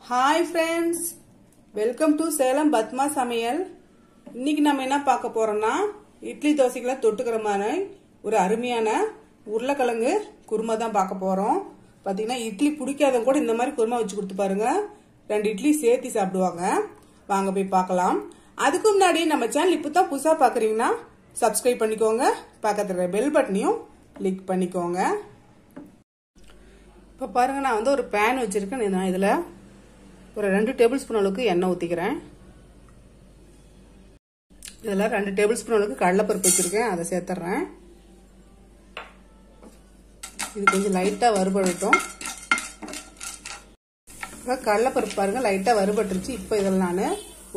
Hi friends, welcome to Salem Padma Samayal. இன்னைக்கு நாம என்ன பார்க்க போறோம்னா இட்லி தோசைக்குள்ள தொட்டுக்கிற மாதிரி ஒரு அருமையான உருளைக்கிழங்கு குருமா தான் பார்க்க போறோம். பாத்தீங்கன்னா இட்லி பிடிக்காதவங்க கூட இந்த மாதிரி குருமா வச்சு கொடுத்து பாருங்க. 2 இட்லி சேர்த்து சாப்பிடுவாங்க. வாங்க போய் பார்க்கலாம். அதுக்கு முன்னாடி நம்ம சேனல் இப்பதான் புதுசா பாக்குறீங்கன்னா சப்ஸ்கிரைப் பண்ணிக்கோங்க. பக்கத்துல இருக்க பெல் பட்டனையும் கிளிக் பண்ணிக்கோங்க. இப்ப பாருங்க நான் வந்து ஒரு pan வச்சிருக்கேன். நான் இதுல ஒரு 2 டேபிள் ஸ்பூன் அளவுக்கு எண்ணெய் ஊத்திக்கிறேன். இதெல்லாம் 2 டேபிள் ஸ்பூன் அளவுக்கு கடலைப்பருப்பு வச்சிருக்கேன், அதை சேர்த்துறேன். இது கொஞ்சம் லைட்டா வறுபடட்டும். கடலைப்பருப்பு பாருங்க லைட்டா வறுபட்டுருச்சு. இப்போ இதில் நான்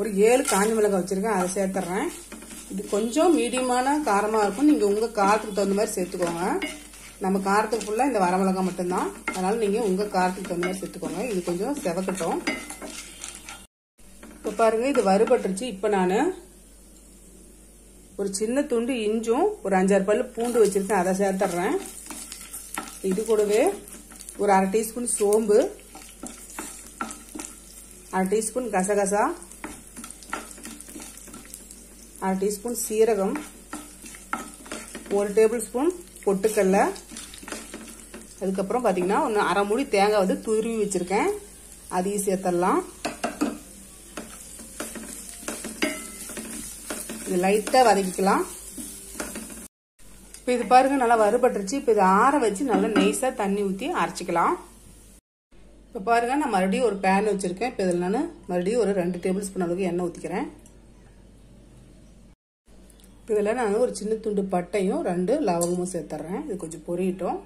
ஒரு 7 காஞ்ச மிளகாய் வச்சிருக்கேன், அதை சேர்த்துறேன். இது கொஞ்சம் மீடியமான காரமா இருக்கும். நீங்க உங்க காரத்துக்கு தகுந்த மாதிரி சேர்த்துக்கோங்க. நம்ம காரத்துக்கு ஃபுல்லா இந்த வரமிளகாய் மட்டும்தான், அதனால நீங்க உங்க காரத்துக்கு தகுந்த மாதிரி சேர்த்துக்கோங்க. இது கொஞ்சம் செவக்கட்டும். இப்ப பாருங்க இது வறுபட்டுருச்சு. இப்ப நான் ஒரு சின்ன துண்டு இஞ்சும் ஒரு 5-6 பல்லு பூண்டு வச்சிருக்கேன், அதை சேர்த்துறேன். இது கூடவே ஒரு 1/2 டீஸ்பூன் சோம்பு, 1/2 டீஸ்பூன் கசகசா, 1/2 டீஸ்பூன் சீரகம், 1 டேபிள் ஸ்பூன் பொட்டுக்கடலை, அதுக்கப்புறம் பாத்தீங்கன்னா 1/2 மூடி தேங்காய் வந்து துருவி வச்சிருக்கேன், அதையும் சேர்த்தரலாம். இது லைட்டா வதக்கிக்கலாம். இப்ப இது பாருங்க நல்லா வறுபட்டுருச்சு. இப்ப இது ஆற வச்சு நல்லா நைஸா தண்ணி ஊத்தி அரைச்சிக்கலாம். இப்ப பாருங்க நான் மறுபடியும் ஒரு பேன் வச்சிருக்கேன். இப்ப இதில் நான் மறுபடியும் ஒரு 2 டேபிள் ஸ்பூன் அளவுக்கு எண்ணெய் ஊத்திக்கிறேன். இதுல நான் ஒரு சின்ன துண்டு பட்டையும் 2 லவங்கமும் சேர்த்துறேன். இது கொஞ்சம் பொரியட்டும்.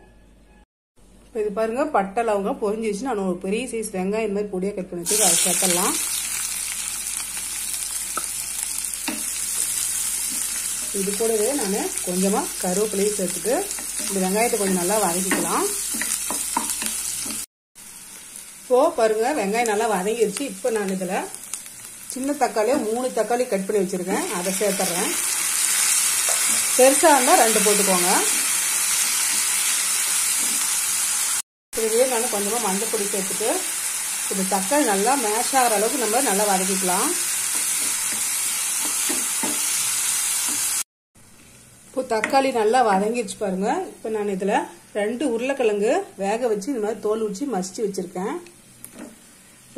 இப்போ இது பாருங்க பட்டை லவங்கம் பொரிஞ்சிருச்சு. நான் ஒரு பெரிய சைஸ் வெங்காயம் இந்த மாதிரி பொடியா கட் பண்ணி வச்சு அதை சேர்த்துடலாம். இது கூடவே நான் கொஞ்சமா கருவேப்பிலையும் சேர்த்துட்டு இந்த வெங்காயத்தை கொஞ்சம் நல்லா வதக்கிக்கலாம். இப்போ பாருங்க வெங்காயம் நல்லா வதங்கிருச்சு. இப்போ நான் இதுல சின்ன தக்காளியை 3 தக்காளி கட் பண்ணி வச்சிருக்கேன், அதை சேர்த்துறேன். பெருசா இருந்தா 2 போட்டுக்கோங்க. இதுவே நான் கொஞ்சமா மஞ்சள் பொடி சேர்த்துட்டு இந்த தக்காளி நல்லா மேஷ் ஆகிற அளவுக்கு நம்ம நல்லா வதக்கிக்கலாம். இப்போ தக்காளி நல்லா வதங்கிடுச்சு பாருங்க. இப்போ நான் இதுல 2 உருளைக்கிழங்கு வேக வச்சு இந்த மாதிரி தோல் உரிச்சு மசிச்சு வச்சிருக்கேன்.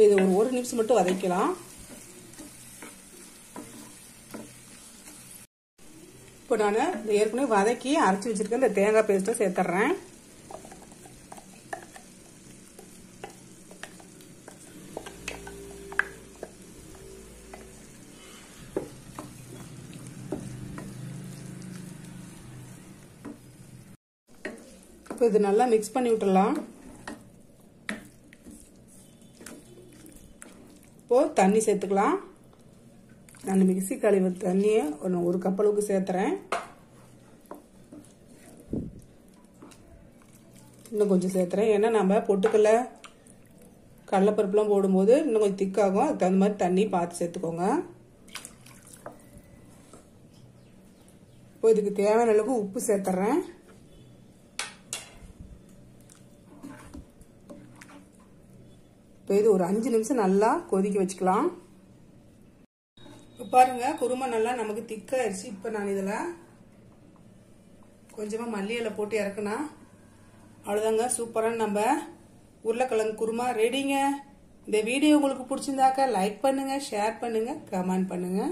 இது ஒரு 1 நிமிஷம் மட்டும் வதக்கலாம். இப்போ நான் இந்த ஏற்கனவே வதக்கி அரைச்சி வச்சிருக்கேன் இந்த தேங்காய் பேஸ்ட்டை சேர்த்துறேன். இப்போ இது நல்லா மிக்ஸ் பண்ணி விட்டுடலாம். இப்போ தண்ணி சேர்த்துக்கலாம். நான் மிக்ஸி கழுவி தண்ணியை 1 கப் அளவுக்கு சேர்த்துறேன். இன்னும் கொஞ்சம் சேர்த்துறேன். ஏன்னா நம்ம பொட்டுக்கடலை கடலைப்பருப்புலாம் போடும்போது இன்னும் கொஞ்சம் திக்காகும். அதுக்கு தகுந்த மாதிரி தண்ணி பார்த்து சேர்த்துக்கோங்க. இப்போ இதுக்கு தேவையான அளவுக்கு உப்பு சேர்த்துறேன். இப்போ இது ஒரு 5 நிமிஷம் நல்லா கொதிக்க வச்சுக்கலாம். இப்போ பாருங்க குருமா நல்லா நமக்கு திக்காயிருச்சு. இப்போ நான் இதுல கொஞ்சமா மல்லி இலை போட்டு இறக்குனா அவ்வளவுதாங்க, சூப்பரான நம்ம உருளைக்கிழங்கு குருமா ரெடிங்க. இந்த வீடியோ உங்களுக்கு பிடிச்சிருந்தாக்க லைக் பண்ணுங்க, ஷேர் பண்ணுங்க, கமெண்ட் பண்ணுங்க.